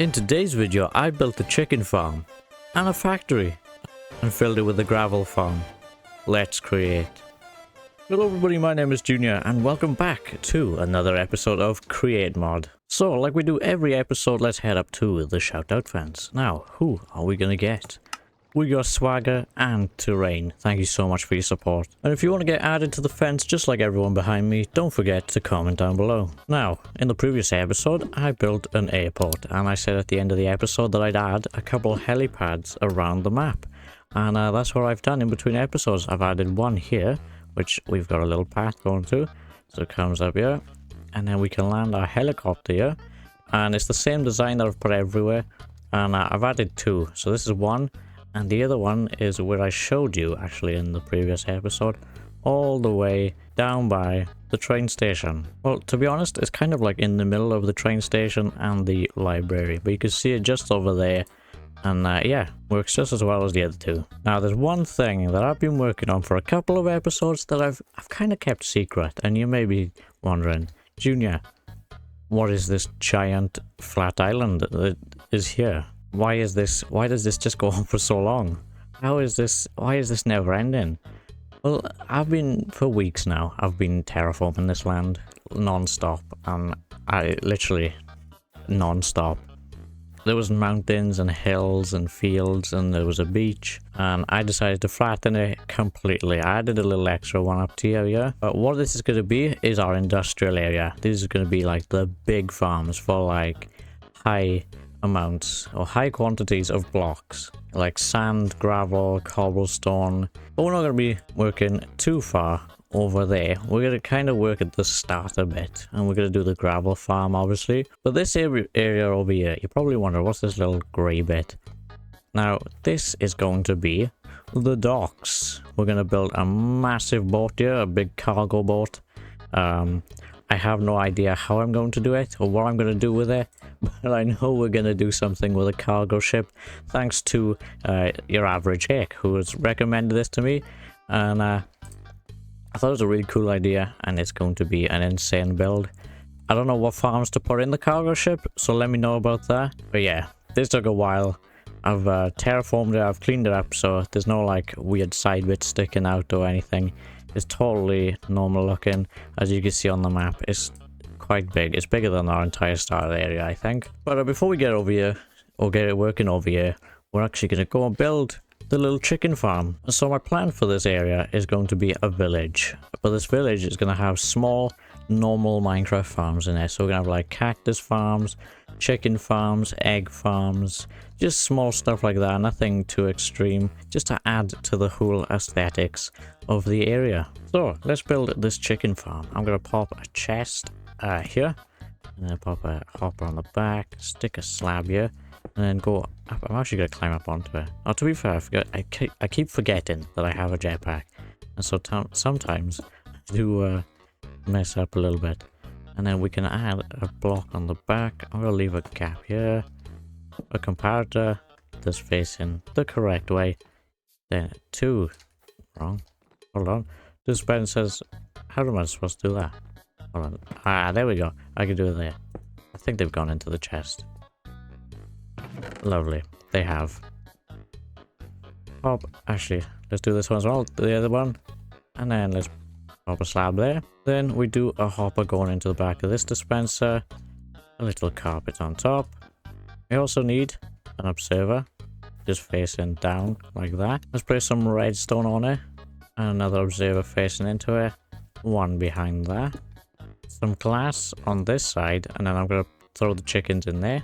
In today's video, I built a chicken farm and a factory and filled it with a gravel farm. Let's create. Hello everybody, my name is Junior and welcome back to another episode of Create Mod. So, like we do every episode, let's head up to the shoutout fans. Now, who are we gonna get? We got Swagger and Terrain. Thank you so much for your support. And if you want to get added to the fence just like everyone behind me, don't forget to comment down below. Now, in the previous episode, I built an airport and I said at the end of the episode that I'd add a couple of helipads around the map. And that's what I've done in between episodes. I've added one here, which we've got a little path going to. So it comes up here and then we can land our helicopter here. And it's the same design that I've put everywhere. And I've added two. So this is one. And the other one is where I showed you actually in the previous episode, all the way down by the train station. Well, to be honest, it's kind of like in the middle of the train station and the library, but you can see it just over there. And yeah, works just as well as the other two. Now, there's one thing that I've been working on for a couple of episodes that I've kind of kept secret. And you may be wondering, Junior, what is this giant flat island that is here? Why does this just go on for so long? Why is this never ending? Well, for weeks now, I've been terraforming this land non-stop, and I literally non-stop. There was mountains and hills and fields and there was a beach, and I decided to flatten it completely. I added a little extra one up to here. But what this is going to be is our industrial area. This is going to be like the big farms for like high amounts or high quantities of blocks like sand, gravel, cobblestone. But we're not going to be working too far over there. We're going to kind of work at the start a bit, and we're going to do the gravel farm obviously. But this area over here, you probably wonder, what's this little grey bit? Now this is going to be the docks. We're going to build a massive boat here, a big cargo boat. I have no idea how I'm going to do it or what I'm going to do with it, but I know we're going to do something with a cargo ship, thanks to your average hick who has recommended this to me, and I thought it was a really cool idea, and it's going to be an insane build. I don't know what farms to put in the cargo ship, so let me know about that. But yeah, this took a while. I've terraformed it, I've cleaned it up, so there's no like weird side bits sticking out or anything. It's totally normal looking. As you can see on the map, it's quite big. It's bigger than our entire starter area, I think. But before we get over here, or get it working over here, we're actually going to go and build the little chicken farm. So my plan for this area is going to be a village. But this village is going to have small, normal Minecraft farms in it. So we're going to have like cactus farms, chicken farms, egg farms, just small stuff like that, nothing too extreme, just to add to the whole aesthetics of the area. So let's build this chicken farm. I'm gonna pop a chest here, and then pop a hopper on the back, stick a slab here, and then go up. I'm actually gonna climb up onto it. Now, to be fair, I keep forgetting that I have a jetpack, and so sometimes I do mess up a little bit. And then we can add a block on the back. I'm gonna leave a gap here, a comparator that's facing the correct way, then two wrong. Hold on, this button says, how am I supposed to do that? Hold on, there we go. I can do it there. I think they've gone into the chest. Lovely, they have. Actually, let's do this one as well, the other one, and then let's pop a slab there. Then we do a hopper going into the back of this dispenser, a little carpet on top. We also need an observer just facing down like that. Let's place some redstone on it, and another observer facing into it, one behind that. Some glass on this side, and then I'm going to throw the chickens in there.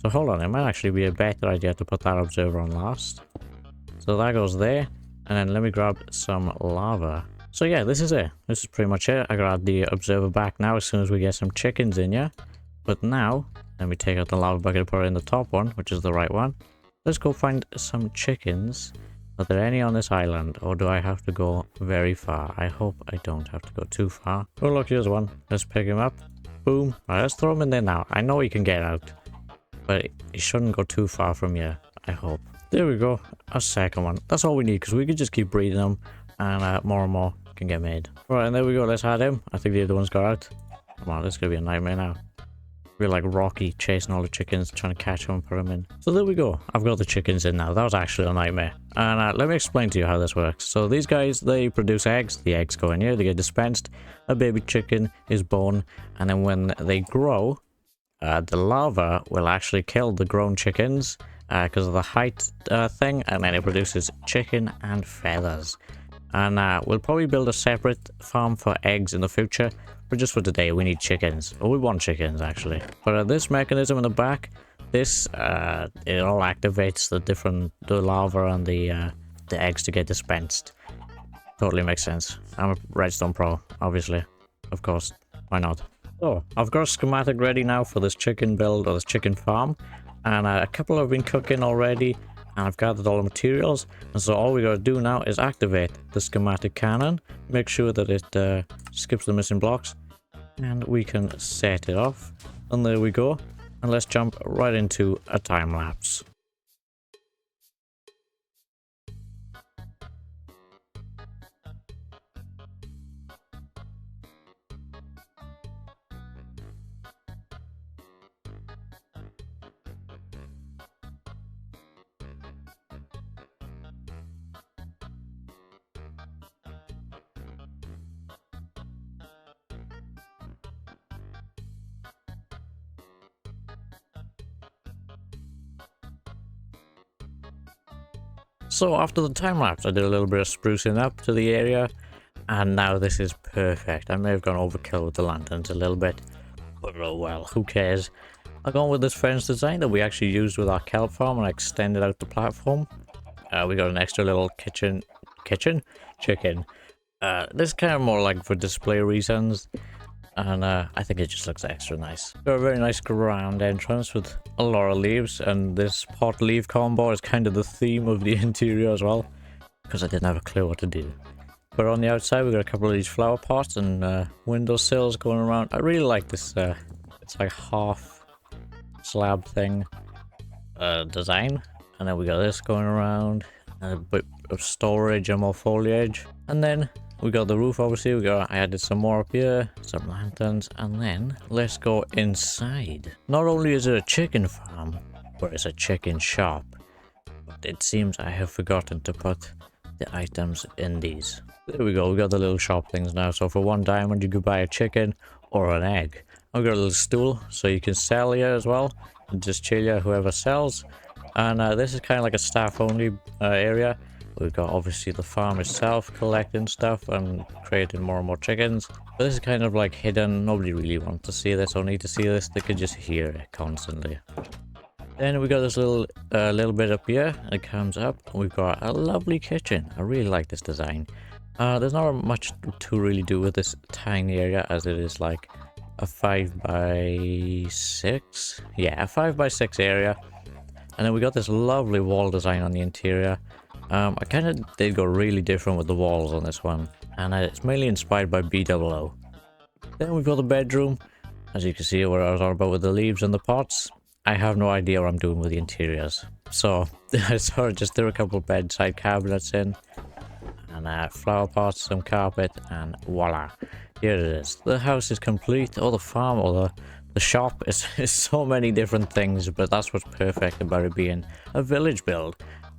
So hold on, it might actually be a better idea to put that observer on last. So that goes there, and then let me grab some lava. So yeah, this is it. This is pretty much it. I gotta add the observer back now as soon as we get some chickens in here. But now, let me take out the lava bucket and put it in the top one, which is the right one. Let's go find some chickens. Are there any on this island, or do I have to go very far? I hope I don't have to go too far. Oh look, here's one. Let's pick him up. Boom. Alright, let's throw him in there now. I know he can get out, but he shouldn't go too far from here, I hope. There we go. A second one. That's all we need, because we can just keep breeding them, and more can get made. Right, and there we go. Let's add him. I think the other one's got out. Come on, this is gonna be a nightmare now. We're like Rocky chasing all the chickens, trying to catch them and put them in. So there we go. I've got the chickens in now. That was actually a nightmare. And let me explain to you how this works. So these guys, they produce eggs. The eggs go in here. They get dispensed. A baby chicken is born. And then when they grow, the larva will actually kill the grown chickens because of the height thing. And then it produces chicken and feathers. And we'll probably build a separate farm for eggs in the future. But just for today, we need chickens. Or we want chickens, actually. But this mechanism in the back, this, it all activates the larva and the eggs to get dispensed. Totally makes sense. I'm a redstone pro, obviously. Of course. Why not? So, I've got a schematic ready now for this chicken build, or this chicken farm. And a couple have been cooking already. And I've gathered all the materials, and so all we gotta do now is activate the schematic cannon, make sure that it skips the missing blocks, and we can set it off. And there we go. And let's jump right into a time lapse. So after the time lapse, I did a little bit of sprucing up to the area, and now this is perfect. I may have gone overkill with the lanterns a little bit, but oh well, who cares? I've gone with this fence design that we actually used with our kelp farm, and I extended out the platform. We got an extra little chicken. This is kind of more like for display reasons. And I think it just looks extra nice. Got a very nice ground entrance with a lot of leaves, and this pot leaf combo is kind of the theme of the interior as well, because I didn't have a clue what to do. But on the outside we got a couple of these flower pots and windowsills going around. I really like this, it's like half slab thing design. And then we got this going around, a bit of storage and more foliage. And then we got the roof, obviously. I added some more up here, some lanterns, and then let's go inside. Not only is it a chicken farm, but it's a chicken shop. But it seems I have forgotten to put the items in these. There we go, we got the little shop things now. So for 1 diamond, you could buy a chicken or an egg. I've got a little stool, so you can sell here as well. And just chill here, whoever sells. And this is kind of like a staff-only area. We've got obviously the farm itself collecting stuff and creating more and more chickens. But this is kind of like hidden. Nobody really wants to see this or need to see this. They could just hear it constantly. Then we got this little bit up here. It comes up. And we've got a lovely kitchen. I really like this design. There's not much to really do with this tiny area, as it is like a 5x6. Yeah, a 5x6 area. And then we got this lovely wall design on the interior. I kind of did go really different with the walls on this one, and it's mainly inspired by BOO. Then we've got the bedroom. As you can see, what I was on about with the leaves and the pots. I have no idea what I'm doing with the interiors, so I sort of just threw a couple of bedside cabinets in, and flower pots, some carpet, and voila, here it is. The house is complete, or the farm, or the shop is so many different things, but that's what's perfect about it being a village build.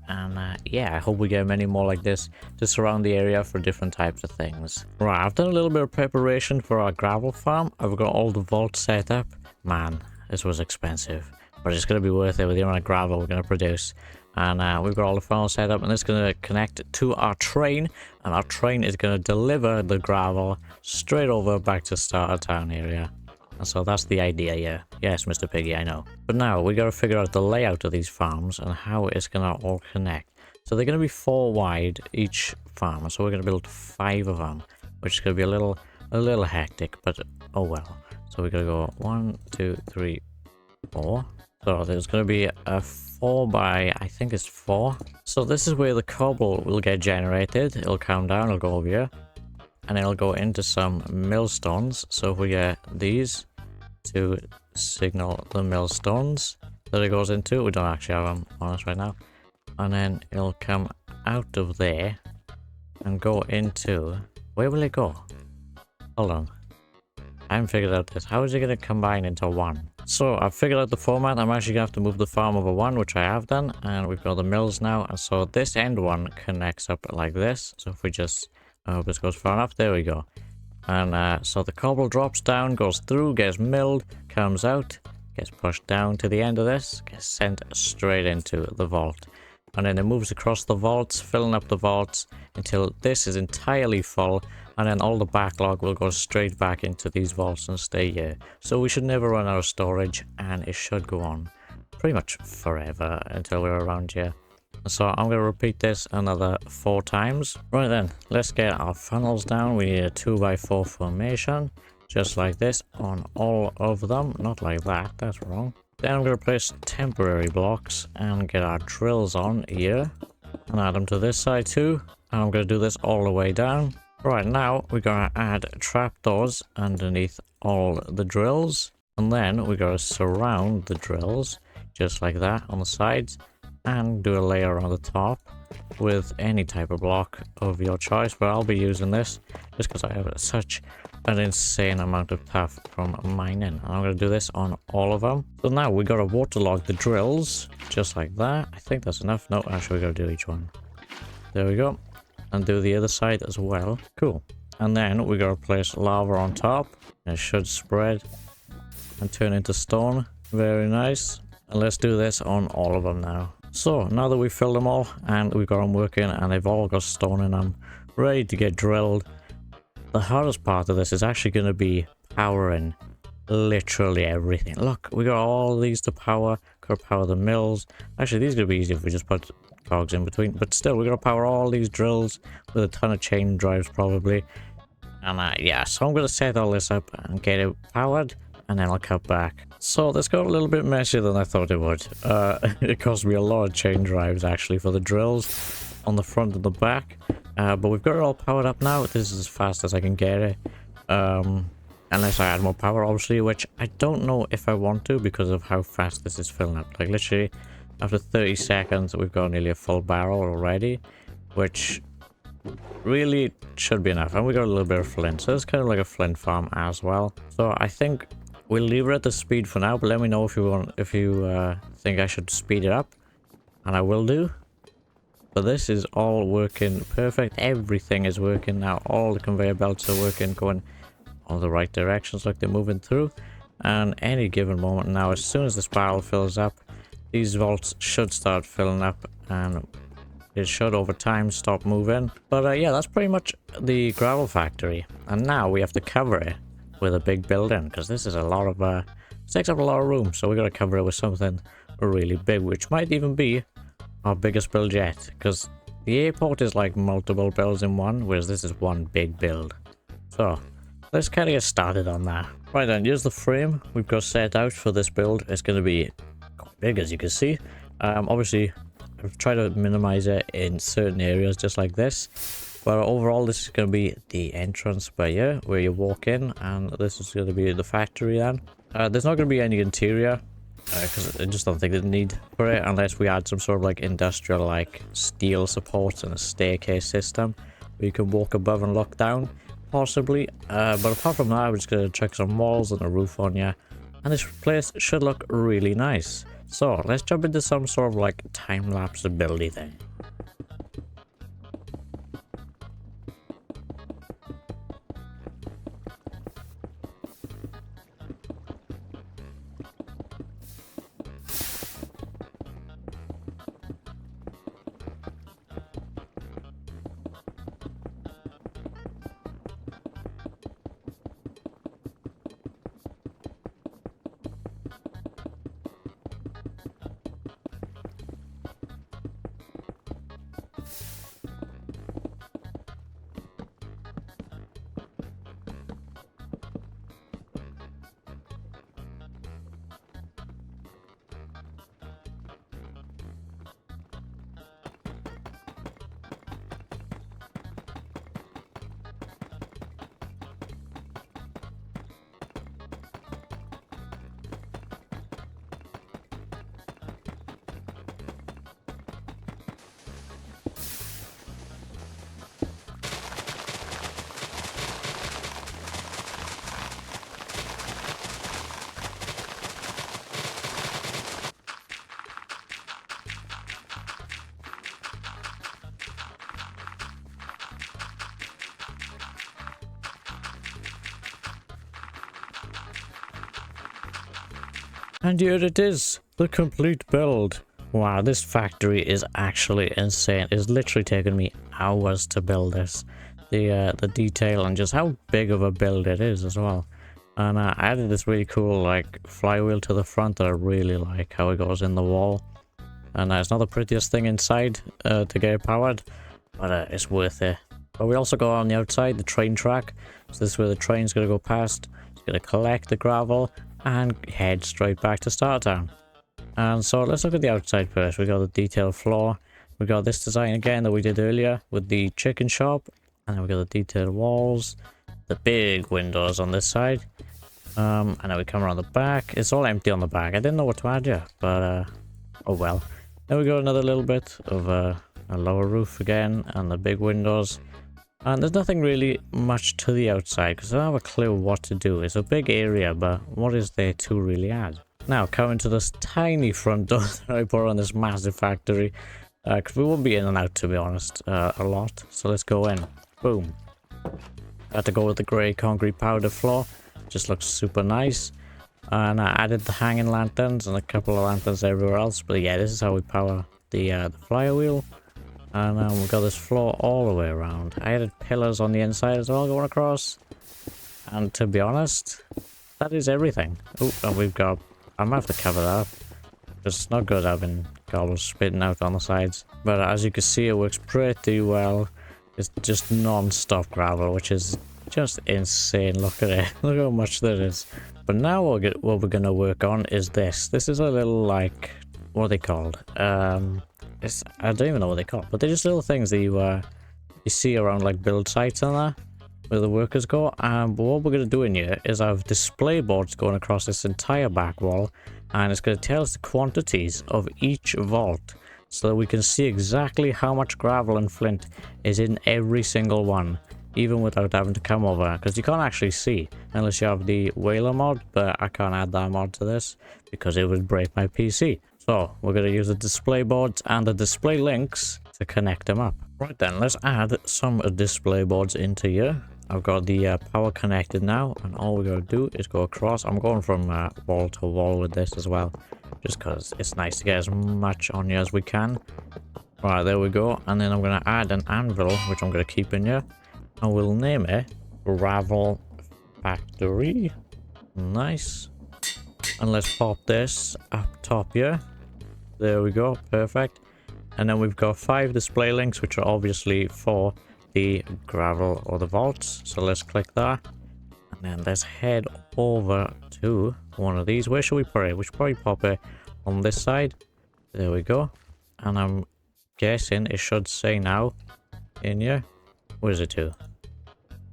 And yeah, I hope we get many more like this to surround the area for different types of things. Right, I've done a little bit of preparation for our gravel farm. I've got all the vaults set up. Man, this was expensive, but it's going to be worth it with the amount of gravel we're going to produce. And we've got all the funnels set up, and it's going to connect to our train, and our train is going to deliver the gravel straight over back to Starter Town area. And so that's the idea, yeah. Yes, Mr. Piggy, I know. But now we got to figure out the layout of these farms and how it's going to all connect. So they're going to be 4 wide each farm, so we're going to build 5 of them, which is going to be a little hectic, but oh well. So we're going to go 1, 2, 3, 4. So there's going to be a 4 by, I think it's 4. So this is where the cobble will get generated. It'll come down, it'll go over here, and it'll go into some millstones. So if we get these to signal the millstones that it goes into, we don't actually have them on us right now, and then it'll come out of there and go into, where will it go? Hold on, I haven't figured out this. How is it going to combine into one? So I've figured out the format. I'm actually gonna have to move the farm over one, which I have done, and we've got the mills now. And so this end one connects up like this. So if we just, I hope this goes far enough. There we go. And so the cobble drops down, goes through, gets milled, comes out, gets pushed down to the end of this, gets sent straight into the vault. And then it moves across the vaults, filling up the vaults until this is entirely full, and then all the backlog will go straight back into these vaults and stay here. So we should never run out of storage, and it should go on pretty much forever until we're around here. So I'm going to repeat this another 4 times. Right then, let's get our funnels down. We need a 2x4 formation, just like this on all of them. Not like that, that's wrong. Then I'm going to place temporary blocks and get our drills on here. And add them to this side too. And I'm going to do this all the way down. Right now, we're going to add trapdoors underneath all the drills. And then we're going to surround the drills, just like that on the sides. And do a layer on the top with any type of block of your choice, but I'll be using this just because I have such an insane amount of stuff from mining. And I'm going to do this on all of them. So now we got to waterlog the drills just like that. I think that's enough. No, actually we got to do each one. There we go. And do the other side as well. Cool. And then we got to place lava on top. It should spread and turn into stone. Very nice. And let's do this on all of them now. So now that we've filled them all and we've got them working and they've all got stone in them, ready to get drilled, the hardest part of this is actually going to be powering literally everything. Look, we got all these to power. Got to power the mills. Actually, these are going to be easy if we just put cogs in between. But still, we're going to power all these drills with a ton of chain drives probably. And yeah, so I'm going to set all this up and get it powered. And then I'll cut back. So this got a little bit messier than I thought it would. It cost me a lot of chain drives actually for the drills on the front and the back. But we've got it all powered up now. This is as fast as I can get it. Unless I add more power obviously, which I don't know if I want to because of how fast this is filling up. Like literally after 30 seconds we've got nearly a full barrel already. Which really should be enough. And we got a little bit of flint. So it's kind of like a flint farm as well. So I think we'll leave it at the speed for now, but let me know if you think I should speed it up, and I will do. But this is all working perfect. Everything is working now. All the conveyor belts are working, going all the right directions, like they're moving through. And any given moment now, as soon as this barrel fills up, these vaults should start filling up, and it should over time stop moving. But yeah, that's pretty much the gravel factory. And now we have to cover it with a big building, because this is a lot of it takes up a lot of room, so we got to cover it with something really big, which might even be our biggest build yet, because the airport is like multiple builds in one, whereas this is one big build. So let's kind of get started on that. Right then, here's the frame we've got set out for this build. It's going to be quite big, as you can see. Obviously I've tried to minimize it in certain areas just like this. But overall, this is going to be the entrance by here, where you walk in, and this is going to be the factory then. There's not going to be any interior, because I just don't think there's need for it, unless we add some sort of like industrial, like steel supports and a staircase system, where you can walk above and look down, possibly. But apart from that, I'm just going to chuck some walls and a roof on you, and this place should look really nice. So let's jump into some sort of like time-lapse ability thing. And here it is, the complete build. Wow, this factory is actually insane. It's literally taken me hours to build this. The detail and just how big of a build it is as well. And I added this really cool like flywheel to the front that I really like, how it goes in the wall. And it's not the prettiest thing inside to get it powered, but it's worth it. But we also got on the outside the train track. So this is where the train's going to go past. It's going to collect the gravel and head straight back to Startown. And so let's look at the outside first. We got the detailed floor. We got this design again that we did earlier with the chicken shop. And then we got the detailed walls. The big windows on this side. And then we come around the back. It's all empty on the back. I didn't know what to add yet, but oh well. Then we got another little bit of a lower roof again and the big windows. And there's nothing really much to the outside because I don't have a clue what to do. It's a big area, but what is there to really add? Now, coming to this tiny front door that I put on this massive factory. Because we won't be in and out, to be honest, a lot. So let's go in. Boom. I had to go with the grey concrete powder floor. Just looks super nice. And I added the hanging lanterns and a couple of lanterns everywhere else. But yeah, this is how we power the flywheel. And we've got this floor all the way around. I added pillars on the inside as well going across. And to be honest, that is everything. Oh, and we've got... I might have to cover that up. It's not good having gobbles spitting out on the sides. But as you can see, it works pretty well. It's just non-stop gravel, which is just insane. Look at it. Look how much there is. But now what we're going to work on is this. This is a little like... What are they called? I don't even know what they're called, but they're just little things that you see around like build sites and that, where the workers go. But what we're going to do in here is have display boards going across this entire back wall, and it's going to tell us the quantities of each vault, so that we can see exactly how much gravel and flint is in every single one, even without having to come over, because you can't actually see unless you have the whaler mod, but I can't add that mod to this because it would break my PC. So we're going to use the display boards and the display links to connect them up. Right then, let's add some display boards into here. I've got the power connected now, and all we're going to do is go across. I'm going from wall to wall with this as well, just because it's nice to get as much on here as we can. Right, there we go. And then I'm going to add an anvil, which I'm going to keep in here. And we'll name it Gravel Factory. Nice. And let's pop this up top here. There we go, perfect. And then we've got 5 display links, which are obviously for the gravel or the vaults. So let's click that. And then let's head over to one of these. Where should we put it? We should probably pop it on this side. There we go. And I'm guessing it should say now in here. Where is it to?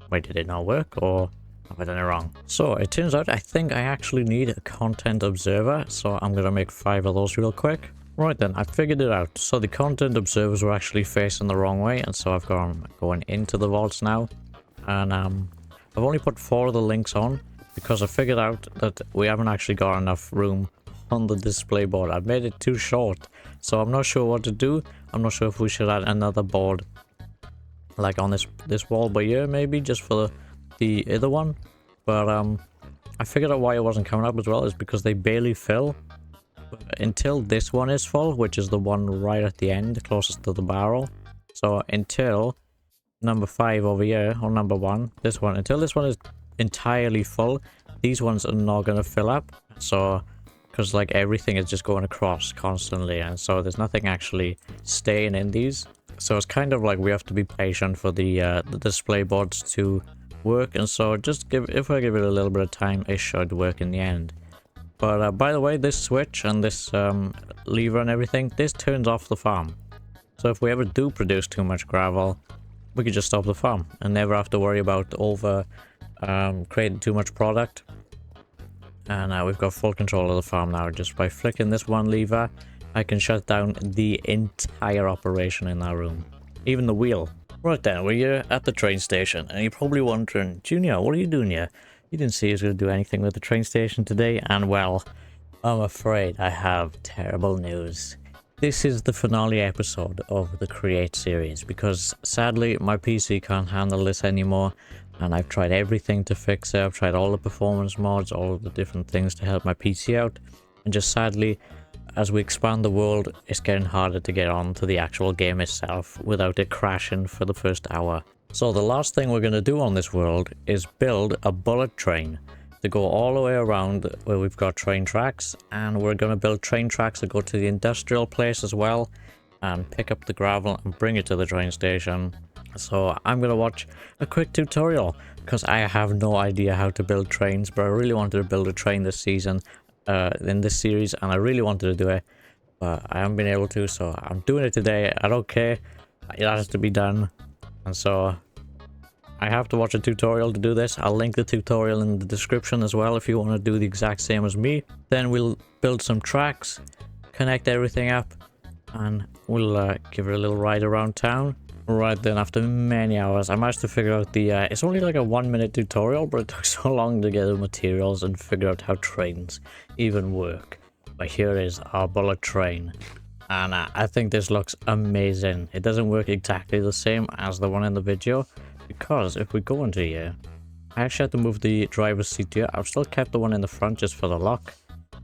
Wait, did it not work, or have I done it wrong? So it turns out I think I actually need a content observer, so I'm gonna make 5 of those real quick. Right then, I figured it out. So the content observers were actually facing the wrong way, and so I've gone going into the vaults now. And I've only put 4 of the links on because I figured out that we haven't actually got enough room on the display board. I've made it too short, so I'm not sure what to do. I'm not sure if we should add another board like on this wall by here, maybe just for the other one. But I figured out why it wasn't coming up as well is because they barely fill until this one is full, which is the one right at the end closest to the barrel. So until number 5 over here, or number 1, this one, until this one is entirely full, these ones are not going to fill up. So because like everything is just going across constantly, and so there's nothing actually staying in these. So it's kind of like we have to be patient for the display boards to work, and so just if I give it a little bit of time, it should work in the end. But by the way, this switch and this lever and everything, this turns off the farm. So if we ever do produce too much gravel, we could just stop the farm and never have to worry about creating too much product. And we've got full control of the farm now. Just by flicking this one lever, I can shut down the entire operation in that room, even the wheel. Right then, we're here at the train station, and you're probably wondering, Junior, what are you doing here? You didn't say you was going to do anything with the train station today, and well, I'm afraid I have terrible news. This is the finale episode of the Create series, because sadly my PC can't handle this anymore, and I've tried everything to fix it. I've tried all the performance mods, all of the different things to help my PC out, And just sadly, as we expand the world, it's getting harder to get on to the actual game itself without it crashing for the first hour. So the last thing we're going to do on this world is build a bullet train to go all the way around where we've got train tracks, and we're going to build train tracks that go to the industrial place as well and pick up the gravel and bring it to the train station. So I'm going to watch a quick tutorial because I have no idea how to build trains, but I really wanted to build a train this season in this series, and I really wanted to do it, but I haven't been able to, so I'm doing it today. I don't care, it has to be done, and so I have to watch a tutorial to do this. I'll link the tutorial in the description as well if you want to do the exact same as me. Then we'll build some tracks, connect everything up, and we'll give it a little ride around town. Right then, after many hours, I managed to figure out the it's only like a 1-minute tutorial, but it took so long to get the materials and figure out how trains even work. But here is our bullet train, and I think this looks amazing. It doesn't work exactly the same as the one in the video, because if we go into here, I actually had to move the driver's seat here. I've still kept the one in the front just for the lock.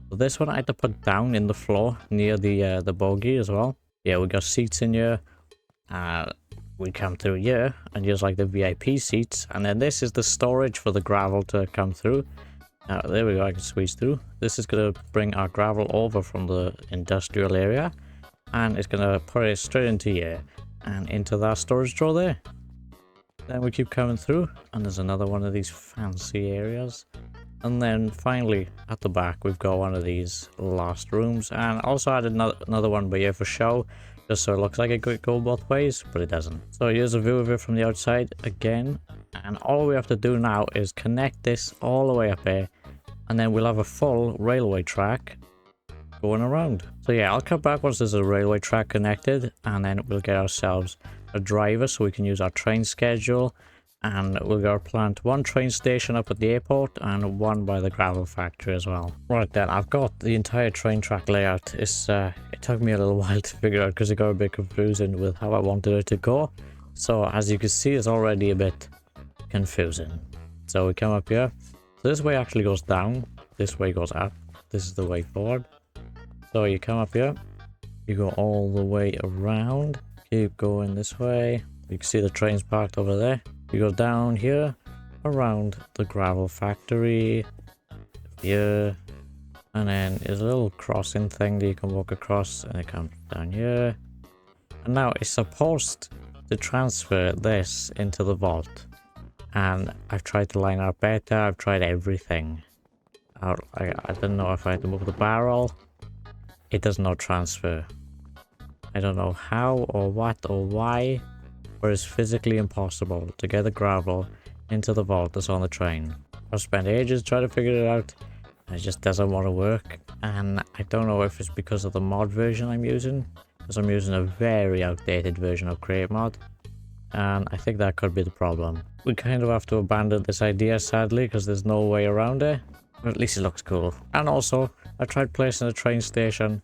So this one I had to put down in the floor near the bogie as well. Yeah, we got seats in here. We come through here and use like the VIP seats, and then this is the storage for the gravel to come through. Now there we go, I can squeeze through. This is going to bring our gravel over from the industrial area, and it's going to put it straight into here and into that storage drawer there. Then we keep coming through, and there's another one of these fancy areas, and then finally at the back we've got one of these last rooms, and also added another one by here for show, just so it looks like it could go both ways, but it doesn't. So here's a view of it from the outside again, and all we have to do now is connect this all the way up there, and then we'll have a full railway track going around. So yeah, I'll come back once there's a railway track connected, and then we'll get ourselves a driver so we can use our train schedule, and we're going to plant one train station up at the airport and one by the gravel factory as well. Right then, I've got the entire train track layout. It took me a little while to figure out because it got a bit confusing with how I wanted it to go. So as you can see, it's already a bit confusing. So we come up here. So this way actually goes down, this way goes up, this is the way forward. So you come up here, you go all the way around, keep going this way. You can see the trains parked over there. You go down here, around the gravel factory, here, and then there's a little crossing thing that you can walk across, and it comes down here. And now it's supposed to transfer this into the vault, and I've tried to line up better, I've tried everything. I don't know if I have to move the barrel. It does not transfer. I don't know how or what or why, but it's physically impossible to get the gravel into the vault that's on the train. I've spent ages trying to figure it out, and it just doesn't want to work. And I don't know if it's because of the mod version I'm using, because I'm using a very outdated version of createmod, and I think that could be the problem. We kind of have to abandon this idea, sadly, because there's no way around it, but at least it looks cool. And also, I tried placing a train station,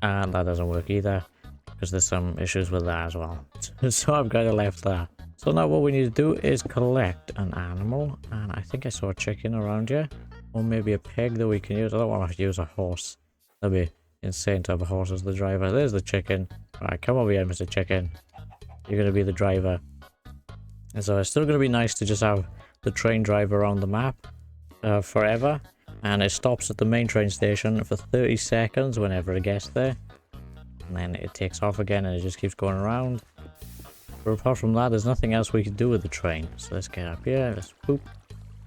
and that doesn't work either, because there's some issues with that as well. So I've kind of left that. So now what we need to do is collect an animal, and I think I saw a chicken around here, or maybe a pig that we can use. I don't want to use a horse. That'd be insane to have a horse as the driver. There's the chicken. Alright, come over here, Mr. Chicken. You're going to be the driver. And so it's still going to be nice to just have the train drive around the map forever, and it stops at the main train station for 30 seconds whenever it gets there. And then it takes off again, and it just keeps going around. But apart from that, there's nothing else we can do with the train. So let's get up here, let's boop,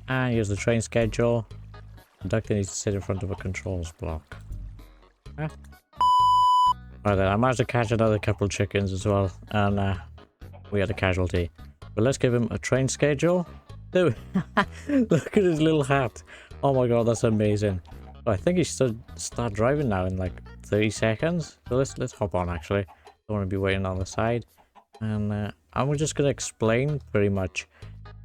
and use the train schedule. Conductor needs to sit in front of a controls block. Right then, I managed to catch another couple of chickens as well, and we had a casualty. But let's give him a train schedule. Dude, look at his little hat. Oh my god, that's amazing. Oh, I think he should start driving now in like 30 seconds. So let's hop on actually. Don't want to be waiting on the side. And I'm just going to explain pretty much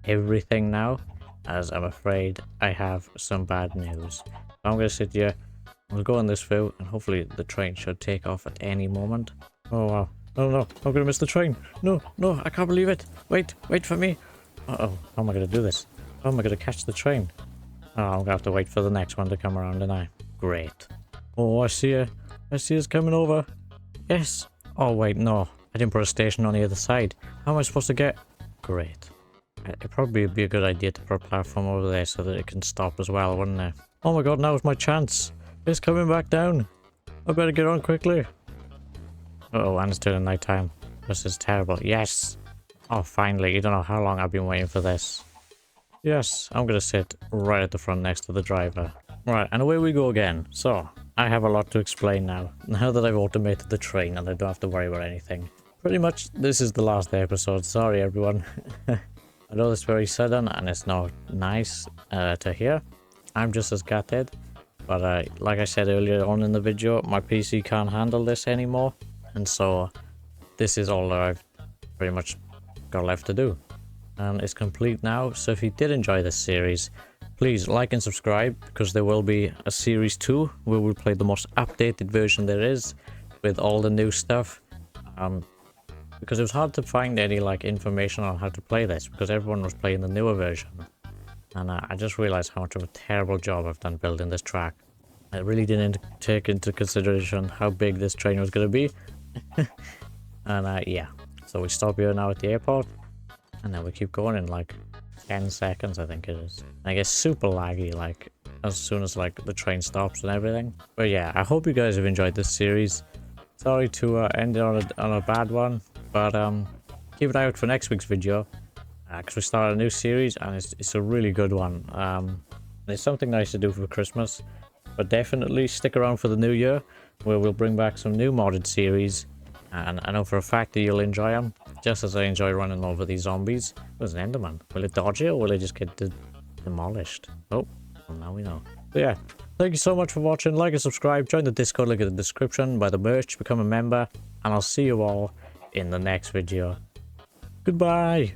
everything now, as I'm afraid I have some bad news. So I'm going to sit here, we'll go on this view, and hopefully the train should take off at any moment. Oh wow. Oh no, I'm going to miss the train. No, no, I can't believe it. Wait for me. Uh-oh, how am I going to do this? How am I going to catch the train? Oh, I'm going to have to wait for the next one to come around, and great. Oh, I see her. I see us coming over. Yes. Oh, wait, no. I didn't put a station on the other side. How am I supposed to get... Great. It'd probably be a good idea to put a platform over there so that it can stop as well, wouldn't it? Oh my god, now's my chance. It's coming back down. I better get on quickly. Uh-oh, and it's turning nighttime. This is terrible. Yes! Oh, finally. You don't know how long I've been waiting for this. Yes, I'm gonna sit right at the front next to the driver. Right, and away we go again. So, I have a lot to explain now. Now that I've automated the train and I don't have to worry about anything. Pretty much, this is the last episode. Sorry, everyone. I know it's very sudden and it's not nice to hear. I'm just as gutted. But like I said earlier on in the video, my PC can't handle this anymore. And so, this is all that I've pretty much got left to do. And it's complete now. So if you did enjoy this series, please like and subscribe, because there will be a series 2 where we'll play the most updated version there is with all the new stuff. Because it was hard to find any like information on how to play this because everyone was playing the newer version. And I just realized how much of a terrible job I've done building this track. I really didn't take into consideration how big this train was going to be. And yeah, so we stop here now at the airport. And then we keep going in like 10 seconds, I think it is. And I get super laggy, like, as soon as, like, the train stops and everything. But yeah, I hope you guys have enjoyed this series. Sorry to end it on a bad one. But, keep an eye out for next week's video. Because we started a new series, and it's a really good one. It's something nice to do for Christmas. But definitely stick around for the new year, where we'll bring back some new modded series. And I know for a fact that you'll enjoy them, just as I enjoy running over these zombies. There's an Enderman. Will it dodge it or will it just get demolished? Oh, well, now we know. So yeah, thank you so much for watching. Like and subscribe. Join the Discord link in the description, buy the merch, become a member. And I'll see you all in the next video. Goodbye.